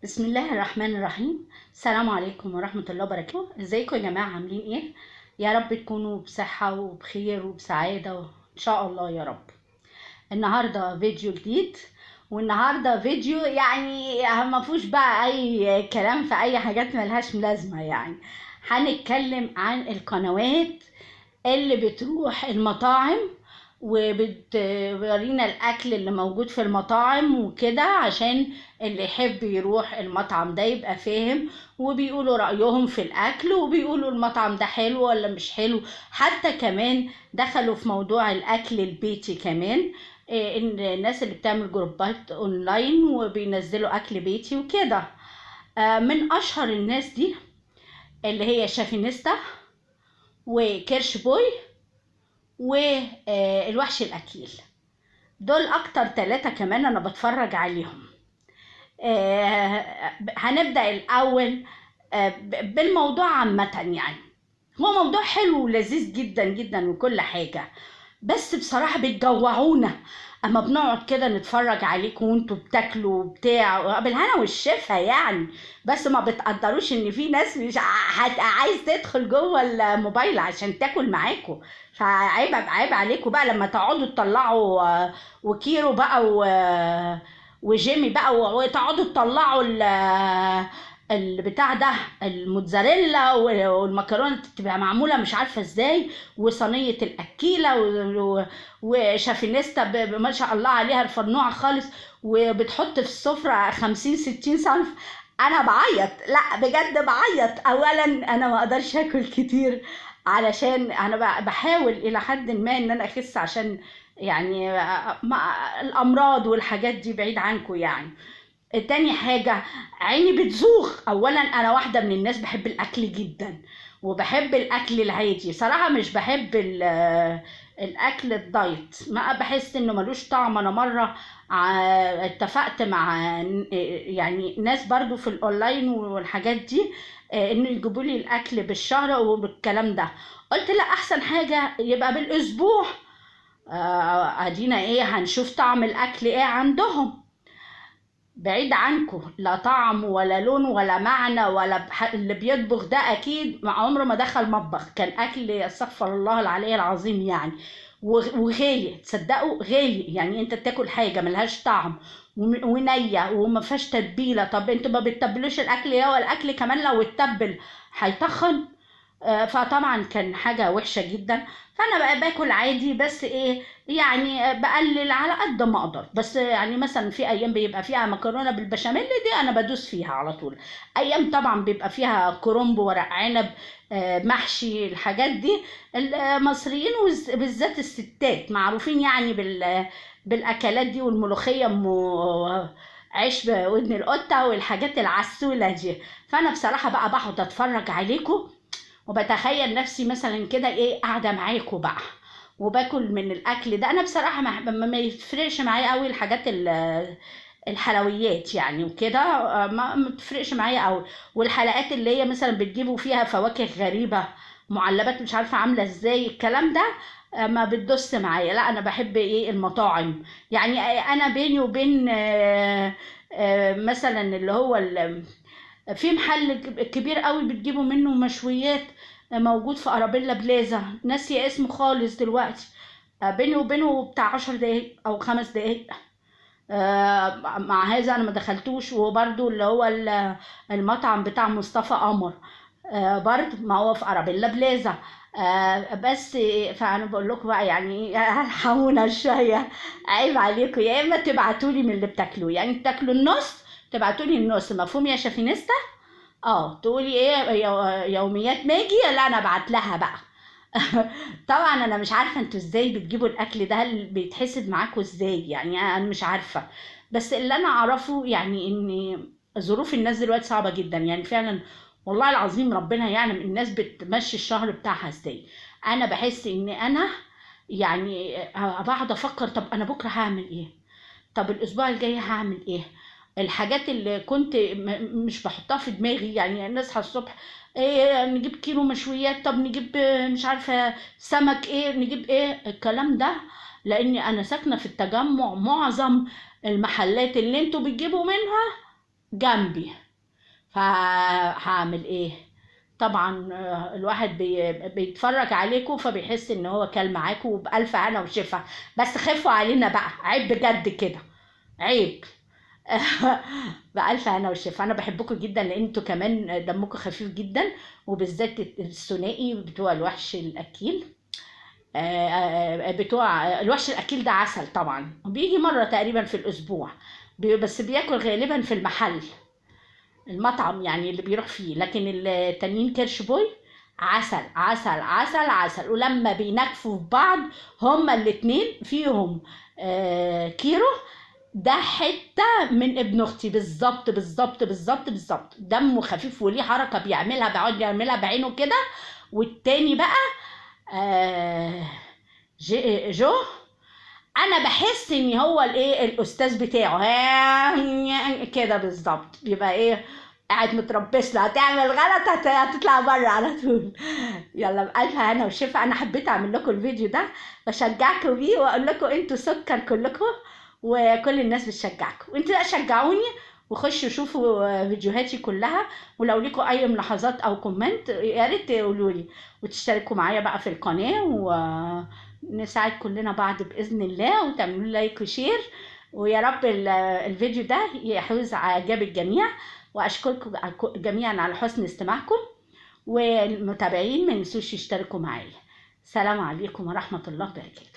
بسم الله الرحمن الرحيم. السلام عليكم ورحمة الله وبركاته. ازيكم يا جماعة، عاملين ايه؟ يا رب تكونوا بصحة وبخير وبسعادة ان شاء الله يا رب. النهاردة فيديو جديد، والنهاردة فيديو يعني ما فيهوش بقى اي كلام في اي حاجات ملهاش لازمة. يعني هنتكلم عن القنوات اللي بتروح المطاعم وبتورينا الاكل اللي موجود في المطاعم وكده، عشان اللي يحب يروح المطعم ده يبقى فاهم، وبيقولوا رأيهم في الاكل وبيقولوا المطعم ده حلو ولا مش حلو. حتى كمان دخلوا في موضوع الاكل البيتي كمان، ان الناس اللي بتعمل جروبات اونلاين وبينزلوا اكل بيتي وكده. من اشهر الناس دي اللي هي شافينيستا وكيرش بوي والوحش الأكيل. دول أكتر ثلاثة كمان أنا بتفرج عليهم. هنبدأ الأول بالموضوع عامة. يعني هو موضوع حلو ولذيذ جدا جدا وكل حاجة، بس بصراحة بتجوعونا اما بنقعد كده نتفرج عليكم وانتوا بتاكلوا بتاع بالهنا والشفا يعني. بس ما بتقدروش ان في ناس مش عايز تدخل جوه الموبايل عشان تاكل معاكم. فعيب عليكم بقى لما تقعدوا تطلعوا وكيرو بقى وجيمي بقى وتقعدوا تطلعوا البتاع ده، الموتزاريلا والمكرونه تبقى معموله مش عارفه ازاي، وصينيه الاكيله وشافينيستا ما شاء الله عليها الفرنوعه خالص، وبتحط في السفره 50 60 صنف. انا بعيط، لا بجد بعيط. اولا انا ما اقدرش اكل كتير علشان انا بحاول الى حد ما ان انا اخس، عشان يعني الامراض والحاجات دي بعيد عنكم يعني. تاني حاجة، عيني بتزوغ. اولا انا واحدة من الناس بحب الاكل جدا، وبحب الاكل العادي صراحة، مش بحب الاكل الدايت، ما بحس انه ملوش طعم. انا مرة اتفقت مع يعني ناس برضو في الاونلاين والحاجات دي، انه يجيبوا لي الاكل بالشهر وبالكلام ده. قلت لا، احسن حاجة يبقى بالاسبوع. ادينا ايه، هنشوف طعم الاكل ايه عندهم. بعيد عنكم، لا طعم ولا لون ولا معنى ولا اللي بيطبخ ده اكيد عمره ما دخل مطبخ، كان اكل استغفر الله العلي العظيم يعني. وغالي، تصدقوا غالي. يعني انت تاكل حاجه ملهاش طعم ونيه وما فيهاش تتبيله. طب انتوا ما بتتبلوش الاكل ليه؟ والاكل كمان لو اتبل هيتخن. فطبعا كان حاجة وحشة جدا. فأنا بقى باكل عادي، بس إيه يعني بقلل على قد ما أقدر. بس يعني مثلا في أيام بيبقى فيها مكرونة بالبشاميل، دي أنا بدوس فيها على طول. أيام طبعا بيبقى فيها كرنب، ورق عنب، محشي، الحاجات دي. المصريين بالذات الستات معروفين يعني بالأكلات دي، والملوخية عيش بودن القطة والحاجات العسولة دي. فأنا بصراحة بقى بقعد أتفرج عليكم، وبتخيل نفسي مثلا كده ايه قاعده معاكم بقى وباكل من الاكل ده. انا بصراحه ما يفرقش معايا قوي الحاجات الحلويات يعني وكده. ما بتفرقش معايا قوي. والحلقات اللي هي مثلا بتجيبوا فيها فواكه غريبه، معلبات مش عارفه عامله ازاي الكلام ده، ما بتدوس معايا. لا انا بحب ايه المطاعم. يعني انا بيني وبين مثلا اللي هو في محل كبير قوي بتجيبوا منه مشويات، موجود في ارابيلا بلازا، ناسيه اسمه خالص دلوقتي. بيني وبينه بتاع 10 دقايق او 5 دقايق. مع هذا انا ما دخلتوش. وبرده اللي هو المطعم بتاع مصطفى قمر، برضه ما هو في ارابيلا بلازا. بس فانا بقول لكم بقى يعني ارحمونا شويه. عيب عليكم، يا اما تبعتوا لي من اللي بتاكلوه، يعني بتاكلوا النص تبعتوا لي النص، مفهوم يا شافينيستا؟ تقولي ايه يوميات ماجي، لا انا ابعت لها بقى. طبعا انا مش عارفه انتوا ازاي بتجيبوا الاكل ده، هل بيتحسب معاكوا ازاي؟ يعني انا مش عارفه. بس اللي انا اعرفه يعني ان ظروف الناس دلوقتي صعبه جدا يعني فعلا. والله العظيم ربنا يعلم الناس بتمشي الشهر بتاعها ازاي. انا بحس ان انا يعني بقعد افكر، طب انا بكره هعمل ايه؟ طب الاسبوع الجاي هعمل ايه؟ الحاجات اللي كنت مش بحطها في دماغي، يعني نصحى الصبح ايه نجيب كيلو مشويات، طب نجيب مش عارفه سمك، ايه نجيب ايه الكلام ده. لاني انا ساكنه في التجمع، معظم المحلات اللي انتوا بتجيبوا منها جنبي، فهعمل ايه؟ طبعا الواحد بيتفرج عليكم فبيحس ان هو كل معاكم، وبألف هنا وشفا. بس خفوا علينا بقى، عيب بجد كده، عيب. بألف هنا وشفا. انا بحبكم جدا لان انتوا كمان دمكم خفيف جدا، وبالذات الثنائي بتوع الوحش الاكيل. بتوع الوحش الاكيل ده عسل طبعا، بيجي مره تقريبا في الاسبوع، بس بياكل غالبا في المحل، المطعم يعني اللي بيروح فيه. لكن التانيين كيرش بوي عسل عسل عسل عسل، ولما بينكفوا في بعض هما الاتنين فيهم كيرو، ده حتة من ابن اختي بالظبط بالظبط بالظبط بالظبط. دمه خفيف وليه حركة بيعملها، بيقعد يعملها بعينه كده. والتاني بقى آه جو، انا بحس ان هو الايه الاستاذ بتاعه كده بالظبط، بيبقى ايه قاعد متربص له، هتعمل غلط هتطلع بره على طول. يلا بألف هنا وشفا. انا حبيت اعمل لكم الفيديو ده، بشجعكم بيه واقول لكم انتوا سكر كلكم، وكل الناس بتشجعكم، وانتوا لا شجعوني وخشوا شوفوا فيديوهاتي كلها. ولو ليكم اي ملاحظات او كومنت يا ريت تقولوا لي، وتشتركوا معايا بقى في القناه، ونساعد كلنا بعض باذن الله، وتعملوا لي لايك وشير. ويا رب الفيديو ده يحوز اعجاب الجميع. واشكركم جميعا على حسن استماعكم، والمتابعين ما ينسوش يشتركوا معايا. سلام عليكم ورحمه الله وبركاته.